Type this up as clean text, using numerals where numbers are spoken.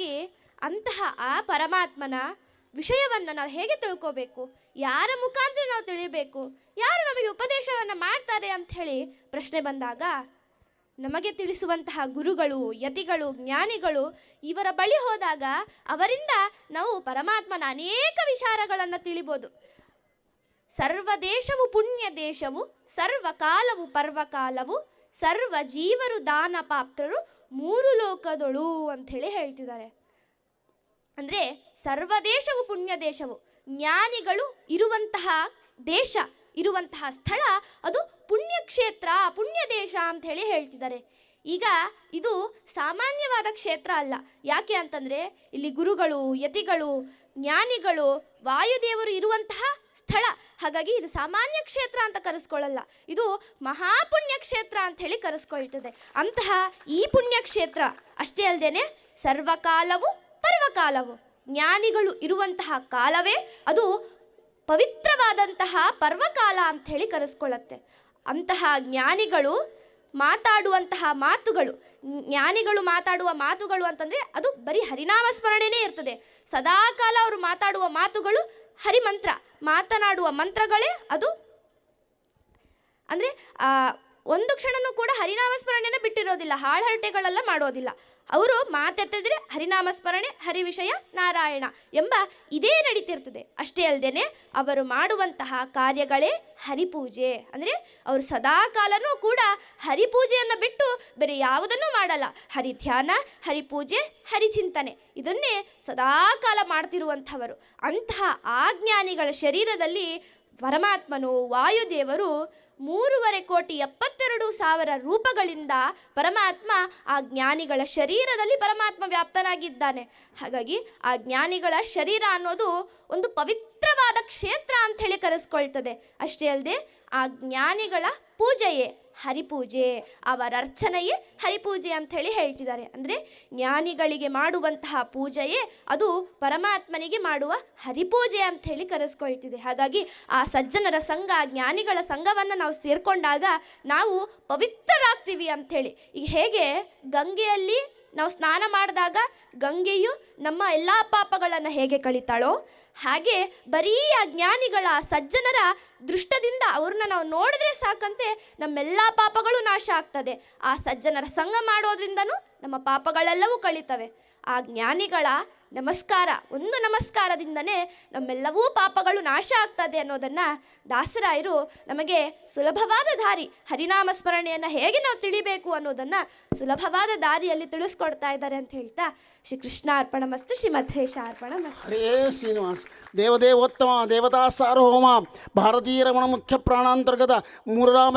ಹಾಗಾಗಿ ಅಂತಹ ಆ ಪರಮಾತ್ಮನ ವಿಷಯವನ್ನು ನಾವು ಹೇಗೆ ತಿಳ್ಕೋಬೇಕು, ಯಾರ ಮುಖಾಂತರ ನಾವು ತಿಳಿಬೇಕು, ಯಾರು ನಮಗೆ ಉಪದೇಶವನ್ನು ಮಾಡ್ತಾರೆ ಅಂಥೇಳಿ ಪ್ರಶ್ನೆ ಬಂದಾಗ ನಮಗೆ ತಿಳಿಸುವಂತಹ ಗುರುಗಳು, ಯತಿಗಳು, ಜ್ಞಾನಿಗಳು ಇವರ ಬಳಿ ಹೋದಾಗ ಅವರಿಂದ ನಾವು ಪರಮಾತ್ಮನ ಅನೇಕ ವಿಚಾರಗಳನ್ನು ತಿಳಿಬೋದು. ಸರ್ವ ದೇಶವು ಪುಣ್ಯ ದೇಶವು, ಸರ್ವಕಾಲವು ಪರ್ವಕಾಲವು, ಸರ್ವ ಜೀವರು ದಾನ ಪಾತ್ರರು, ಮೂರು ಲೋಕದೊಳು ಅಂಥೇಳಿ ಹೇಳ್ತಿದ್ದಾರೆ. ಅಂದರೆ ಸರ್ವ ದೇಶವು ಪುಣ್ಯ ದೇಶವು, ಜ್ಞಾನಿಗಳು ಇರುವಂತಹ ದೇಶ, ಇರುವಂತಹ ಸ್ಥಳ ಅದು ಪುಣ್ಯಕ್ಷೇತ್ರ, ಪುಣ್ಯ ದೇಶ ಅಂಥೇಳಿ ಹೇಳ್ತಿದ್ದಾರೆ. ಈಗ ಇದು ಸಾಮಾನ್ಯವಾದ ಕ್ಷೇತ್ರ ಅಲ್ಲ. ಯಾಕೆ ಅಂತಂದರೆ ಇಲ್ಲಿ ಗುರುಗಳು, ಯತಿಗಳು, ಜ್ಞಾನಿಗಳು, ವಾಯುದೇವರು ಇರುವಂತಹ ಸ್ಥಳ. ಹಾಗಾಗಿ ಇದು ಸಾಮಾನ್ಯ ಕ್ಷೇತ್ರ ಅಂತ ಕರೆಸ್ಕೊಳ್ಳಲ್ಲ, ಇದು ಮಹಾಪುಣ್ಯ ಕ್ಷೇತ್ರ ಅಂಥೇಳಿ ಕರೆಸ್ಕೊಳ್ತದೆ. ಅಂತಹ ಈ ಪುಣ್ಯಕ್ಷೇತ್ರ ಅಷ್ಟೇ ಅಲ್ಲದೆ ಸರ್ವಕಾಲವು ಪರ್ವಕಾಲವು, ಜ್ಞಾನಿಗಳು ಇರುವಂತಹ ಕಾಲವೇ ಅದು ಪವಿತ್ರವಾದಂತಹ ಪರ್ವಕಾಲ ಅಂಥೇಳಿ ಕರೆಸ್ಕೊಳ್ಳುತ್ತೆ. ಅಂತಹ ಜ್ಞಾನಿಗಳು ಮಾತಾಡುವಂತಹ ಮಾತುಗಳು, ಜ್ಞಾನಿಗಳು ಮಾತಾಡುವ ಮಾತುಗಳು ಅಂತಂದರೆ ಅದು ಬರೀ ಹರಿನಾಮ ಸ್ಮರಣೆನೇ ಇರ್ತದೆ. ಸದಾಕಾಲ ಅವರು ಮಾತಾಡುವ ಮಾತುಗಳು ಹರಿಮಂತ್ರ, ಮಾತನಾಡುವ ಮಂತ್ರಗಳೇ ಅದು. ಅಂದರೆ ಒಂದು ಕ್ಷಣನೂ ಕೂಡ ಹರಿನಾಮ ಸ್ಮರಣೆನ ಬಿಟ್ಟಿರೋದಿಲ್ಲ, ಹಾಳ್ಹರಟೆಗಳೆಲ್ಲ ಮಾಡೋದಿಲ್ಲ. ಅವರು ಮಾತೆತ್ತಿದ್ರೆ ಹರಿನಾಮ ಸ್ಮರಣೆ, ಹರಿ ವಿಷಯ ನಾರಾಯಣ ಎಂಬ ಇದೇ ನಡೀತಿರ್ತದೆ. ಅಷ್ಟೇ ಅಲ್ಲದೆ ಅವರು ಮಾಡುವಂತಹ ಕಾರ್ಯಗಳೇ ಹರಿಪೂಜೆ. ಅಂದರೆ ಅವರು ಸದಾಕಾಲನೂ ಕೂಡ ಹರಿಪೂಜೆಯನ್ನು ಬಿಟ್ಟು ಬೇರೆ ಯಾವುದನ್ನೂ ಮಾಡಲ್ಲ. ಹರಿ ಧ್ಯಾನ, ಹರಿಪೂಜೆ, ಹರಿಚಿಂತನೆ ಇದನ್ನೇ ಸದಾಕಾಲ ಮಾಡ್ತಿರುವಂಥವರು. ಅಂತಹ ಆಜ್ಞಾನಿಗಳ ಶರೀರದಲ್ಲಿ ಪರಮಾತ್ಮನು ವಾಯುದೇವರು 3,72,000 ರೂಪಗಳಿಂದ ಪರಮಾತ್ಮ ಆ ಜ್ಞಾನಿಗಳ ಶರೀರದಲ್ಲಿ ಪರಮಾತ್ಮ ವ್ಯಾಪ್ತನಾಗಿದ್ದಾನೆ. ಹಾಗಾಗಿ ಆ ಜ್ಞಾನಿಗಳ ಶರೀರ ಅನ್ನೋದು ಒಂದು ಪವಿತ್ರವಾದ ಕ್ಷೇತ್ರ ಅಂಥೇಳಿ ಕರೆಸ್ಕೊಳ್ತದೆ. ಅಷ್ಟೇ ಅಲ್ಲದೆ ಆ ಜ್ಞಾನಿಗಳ ಪೂಜೆಯೇ ಹರಿಪೂಜೆ, ಅವರ ಅರ್ಚನೆಯೇ ಹರಿಪೂಜೆ ಅಂಥೇಳಿ ಹೇಳ್ತಿದ್ದಾರೆ. ಅಂದರೆ ಜ್ಞಾನಿಗಳಿಗೆ ಮಾಡುವಂತಹ ಪೂಜೆಯೇ ಅದು ಪರಮಾತ್ಮನಿಗೆ ಮಾಡುವ ಹರಿಪೂಜೆ ಅಂಥೇಳಿ ಕರೆಸ್ಕೊಳ್ತಿದೆ. ಹಾಗಾಗಿ ಆ ಸಜ್ಜನರ ಸಂಘ, ಜ್ಞಾನಿಗಳ ಸಂಘವನ್ನು ನಾವು ಸೇರಿಕೊಂಡಾಗ ನಾವು ಪವಿತ್ರರಾಗ್ತೀವಿ ಅಂಥೇಳಿ. ಈಗ ಹೇಗೆ ಗಂಗೆಯಲ್ಲಿ ನಾವು ಸ್ನಾನ ಮಾಡಿದಾಗ ಗಂಗೆಯು ನಮ್ಮ ಎಲ್ಲ ಪಾಪಗಳನ್ನು ಹೇಗೆ ಕಳೀತಾಳೋ ಹಾಗೆ ಬರೀ ಆ ಜ್ಞಾನಿಗಳ, ಸಜ್ಜನರ ದೃಷ್ಟದಿಂದ ಅವ್ರನ್ನ ನಾವು ನೋಡಿದ್ರೆ ಸಾಕಂತೆ ನಮ್ಮೆಲ್ಲ ಪಾಪಗಳು ನಾಶ ಆಗ್ತದೆ. ಆ ಸಜ್ಜನರ ಸಂಘ ಮಾಡೋದ್ರಿಂದನೂ ನಮ್ಮ ಪಾಪಗಳೆಲ್ಲವೂ ಕಳೀತವೆ. ಆ ಜ್ಞಾನಿಗಳ ನಮಸ್ಕಾರ, ಒಂದು ನಮಸ್ಕಾರದಿಂದನೇ ನಮ್ಮೆಲ್ಲವೂ ಪಾಪಗಳು ನಾಶ ಆಗ್ತದೆ ಅನ್ನೋದನ್ನು ದಾಸರಾಯರು ನಮಗೆ ಸುಲಭವಾದ ದಾರಿ, ಹರಿನಾಮ ಸ್ಮರಣೆಯನ್ನು ಹೇಗೆ ನಾವು ತಿಳಿಬೇಕು ಅನ್ನೋದನ್ನು ಸುಲಭವಾದ ದಾರಿಯಲ್ಲಿ ತಿಳಿಸ್ಕೊಡ್ತಾ ಇದ್ದಾರೆ ಅಂತ ಹೇಳ್ತಾ ಶ್ರೀ ಕೃಷ್ಣಾರ್ಪಣಮಸ್ತು, ಶ್ರೀ ಮಧ್ವೇಶಾರ್ಪಣಮಸ್ತು. ಹರೇ ಶ್ರೀನಿವಾಸ್. ದೇವದೇವೋತ್ತಮ ದೇವತಾ ಸಾರ್ವಭೌಮ ಭಾರತೀಯ ರಮಣ ಮುಖ್ಯ ಪ್ರಾಣಾಂತರ್ಗತ ಮೂರರಾಮ